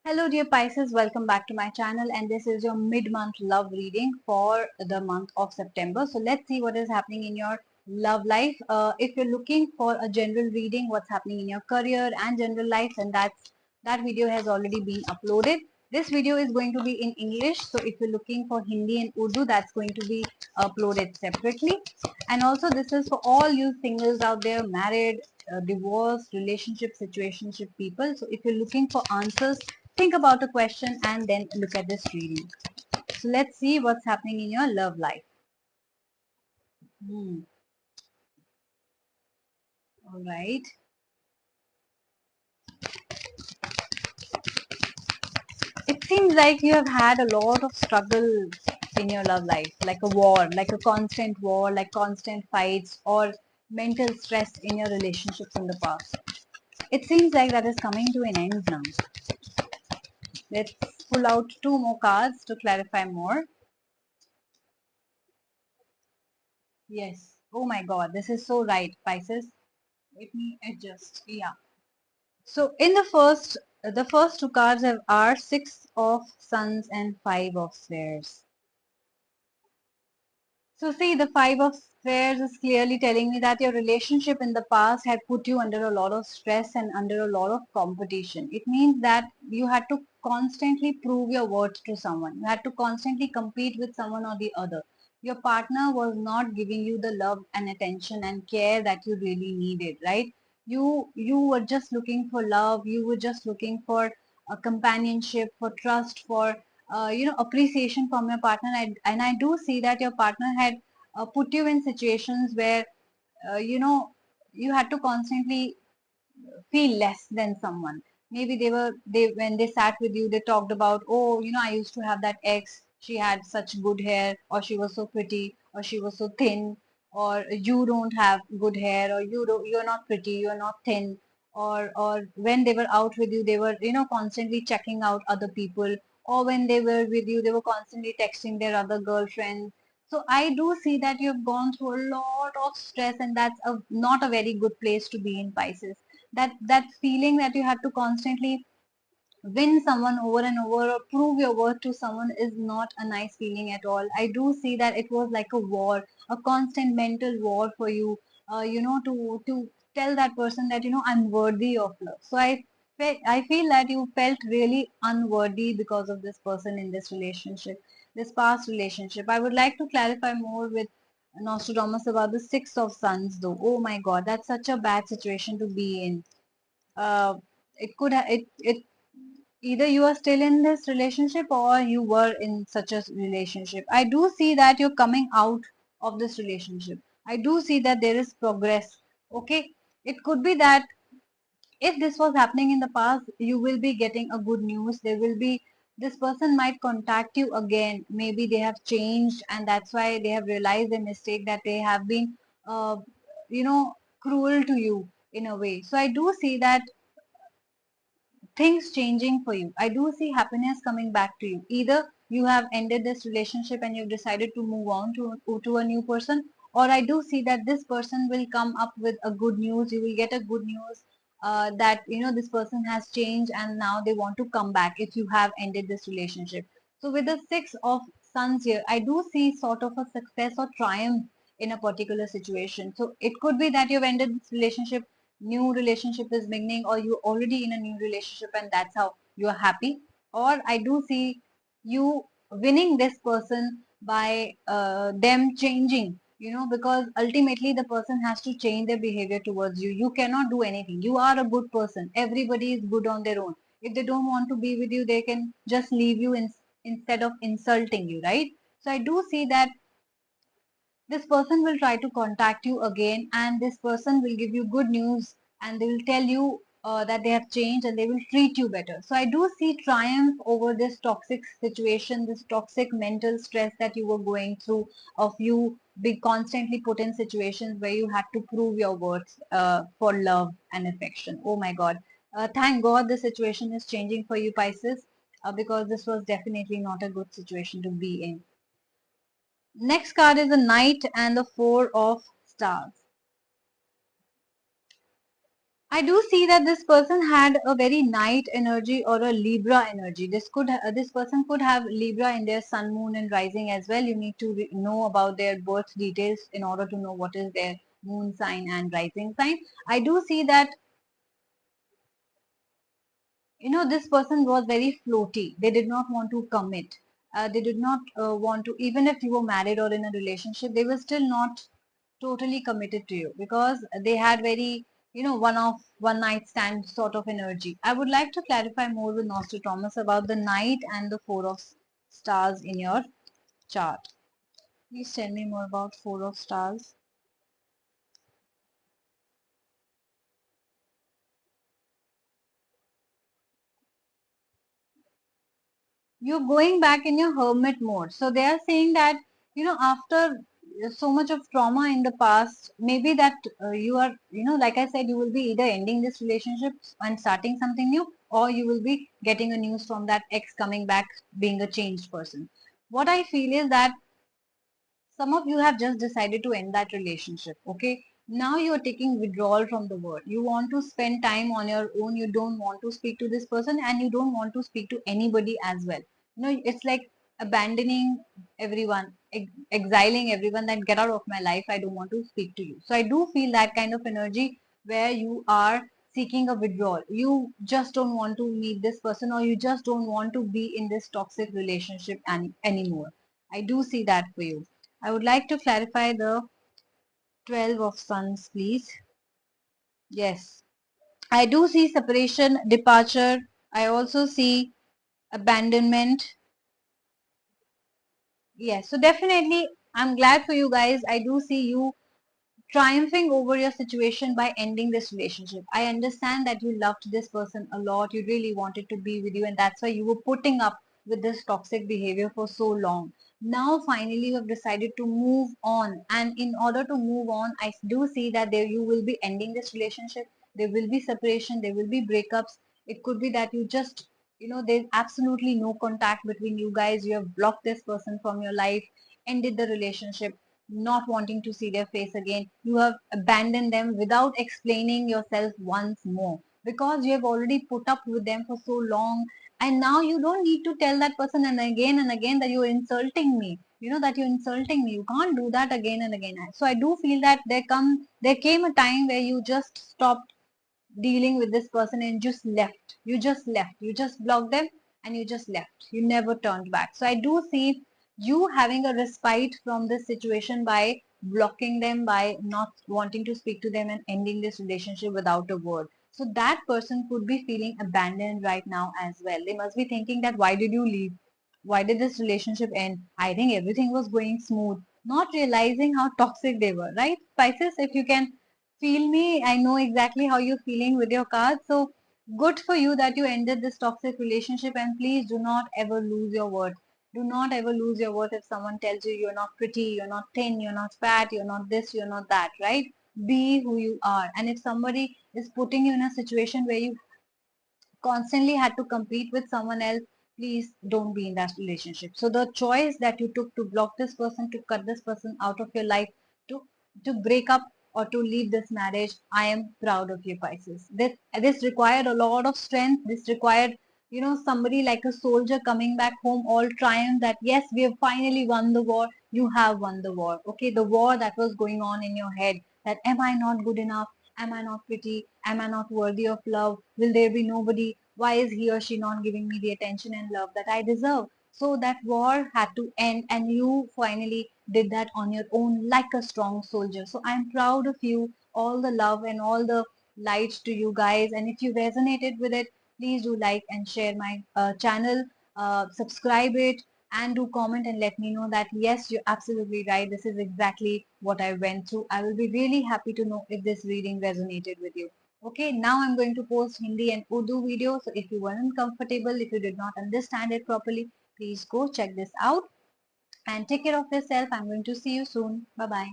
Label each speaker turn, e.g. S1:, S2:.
S1: Hello dear Pisces, welcome back to my channel, and this is your mid-month love reading for the month of September. So let's see what is happening in your love life. If you're looking for a general reading, what's happening in your career and general life, and that video has already been uploaded. This video is going to be in English, so if you're looking for Hindi and Urdu, that's going to be uploaded separately. And also this is for all you singles out there, married, divorced, relationship, situationship people. So if you're looking for answers, think about a question and then look at this reading. So let's see what's happening in your love life. All right. It seems like you have had a lot of struggle in your love life, like a war, like constant fights or mental stress in your relationships in the past. It seems like that is coming to an end now. Let's pull out two more cards to clarify more. Yes. Oh my God, this is so right, Pisces. Let me adjust. Yeah. So in the first two cards are Six of Suns and Five of Spheres. So see, the Five of Spheres is clearly telling me that your relationship in the past had put you under a lot of stress and under a lot of competition. It means that you had to constantly prove your worth to someone. You had to constantly compete with someone or the other. Your partner was not giving you the love and attention and care that you really needed, right? You were just looking for love. You were just looking for a companionship, for trust, for appreciation from your partner. And I do see that your partner had put you in situations where you had to constantly feel less than someone. Maybe they when they sat with you, they talked about, oh, I used to have that ex, she had such good hair, or she was so pretty, or she was so thin, or you don't have good hair, or you're not pretty, you're not thin. Or when they were out with you, they were constantly checking out other people, or when they were with you, they were constantly texting their other girlfriends. So I do see that you've gone through a lot of stress, and that's not a very good place to be in, Pisces. That feeling that you had to constantly win someone over and over or prove your worth to someone is not a nice feeling at all. I do see that it was like a war, a constant mental war for you, to tell that person that I'm worthy of love. So I feel that you felt really unworthy because of this person in this relationship, this past relationship. I would like to clarify more with Nostradamus about the Six of Suns, though. Oh my God, that's such a bad situation to be in. uh, it could ha- it Either you are still in this relationship or you were in such a relationship. I do see that you're coming out of this relationship. I do see that there is progress. Okay, it could be that if this was happening in the past, you will be getting a good news. There will be, this person might contact you again. Maybe they have changed and that's why they have realized their mistake, that they have been uh, you know cruel to you in a way. So I do see that things changing for you. I do see happiness coming back to you. Either you have ended this relationship and you've decided to move on to a new person, or I do see that this person will come up with a good news. You will get a good news that this person has changed and now they want to come back if you have ended this relationship. So with the Six of Suns here, I do see sort of a success or triumph in a particular situation. So it could be that you've ended this relationship, new relationship is beginning, or you're already in a new relationship and that's how you're happy. Or I do see you winning this person by them changing, because ultimately the person has to change their behavior towards you. You cannot do anything. You are a good person. Everybody is good on their own. If they don't want to be with you, they can just leave you instead of insulting you, right? So I do see that this person will try to contact you again, and this person will give you good news, and they will tell you that they have changed and they will treat you better. So I do see triumph over this toxic situation, this toxic mental stress that you were going through, of you being constantly put in situations where you had to prove your worth for love and affection. Oh my God. Thank God the situation is changing for you, Pisces, because this was definitely not a good situation to be in. Next card is the Knight and the Four of Stars. I do see that this person had a very night energy or a Libra energy. This person could have Libra in their sun, moon, and rising as well. You need to know about their birth details in order to know what is their moon sign and rising sign. I do see that this person was very floaty. They did not want to commit. They did not want to, even if you were married or in a relationship, they were still not totally committed to you because they had very, one night stand sort of energy. I would like to clarify more with Nostradamus about the night and the four of stars in your chart. Please tell me more about four of stars. You're going back in your hermit mode. So they are saying that, after so much of trauma in the past, maybe that you are, like I said, you will be either ending this relationship and starting something new, or you will be getting a news from that ex coming back being a changed person. What I feel is that some of you have just decided to end that relationship. Okay. Now you're taking withdrawal from the world. You want to spend time on your own. You don't want to speak to this person and you don't want to speak to anybody as well. It's like abandoning everyone, exiling everyone, that get out of my life. I don't want to speak to you. So I do feel that kind of energy where you are seeking a withdrawal. You just don't want to meet this person, or you just don't want to be in this toxic relationship anymore. I do see that for you. I would like to clarify the 12 of Suns, please. Yes, I do see separation, departure. I also see abandonment. Yes, so definitely, I'm glad for you guys. I do see you triumphing over your situation by ending this relationship. I understand that you loved this person a lot. You really wanted to be with you, and that's why you were putting up with this toxic behavior for so long. Now, finally, you have decided to move on. And in order to move on, I do see that there you will be ending this relationship. There will be separation. There will be breakups. It could be that you just, there's absolutely no contact between you guys. You have blocked this person from your life, ended the relationship, not wanting to see their face again. You have abandoned them without explaining yourself once more because you have already put up with them for so long. And now you don't need to tell that person and again that you're insulting me. That you're insulting me. You can't do that again and again. So I do feel that there came a time where you just stopped dealing with this person and just left. You just left. You just blocked them and you just left. You never turned back. So I do see you having a respite from this situation by blocking them, by not wanting to speak to them and ending this relationship without a word. So that person could be feeling abandoned right now as well. They must be thinking that why did you leave? Why did this relationship end? I think everything was going smooth. Not realizing how toxic they were, right? Spices, if you can feel me, I know exactly how you're feeling with your cards. So good for you that you ended this toxic relationship, and please do not ever lose your worth. Do not ever lose your worth if someone tells you you're not pretty, you're not thin, you're not fat, you're not this, you're not that, right? Be who you are. And if somebody is putting you in a situation where you constantly had to compete with someone else, please don't be in that relationship. So the choice that you took to block this person, to cut this person out of your life, to to break up or to leave this marriage, I am proud of you, Pisces. This required a lot of strength. This required, somebody like a soldier coming back home all triumph that yes, we have finally won the war. You have won the war. Okay, the war that was going on in your head, that am I not good enough? Am I not pretty? Am I not worthy of love? Will there be nobody? Why is he or she not giving me the attention and love that I deserve? So that war had to end, and you finally did that on your own like a strong soldier. So I'm proud of you. All the love and all the light to you guys. And if you resonated with it, please do like and share my channel, subscribe it, and do comment and let me know that yes, you're absolutely right. This is exactly what I went through. I will be really happy to know if this reading resonated with you. Okay, now I'm going to post Hindi and Urdu videos. So if you weren't comfortable, if you did not understand it properly, please go check this out and take care of yourself. I'm going to see you soon. Bye bye.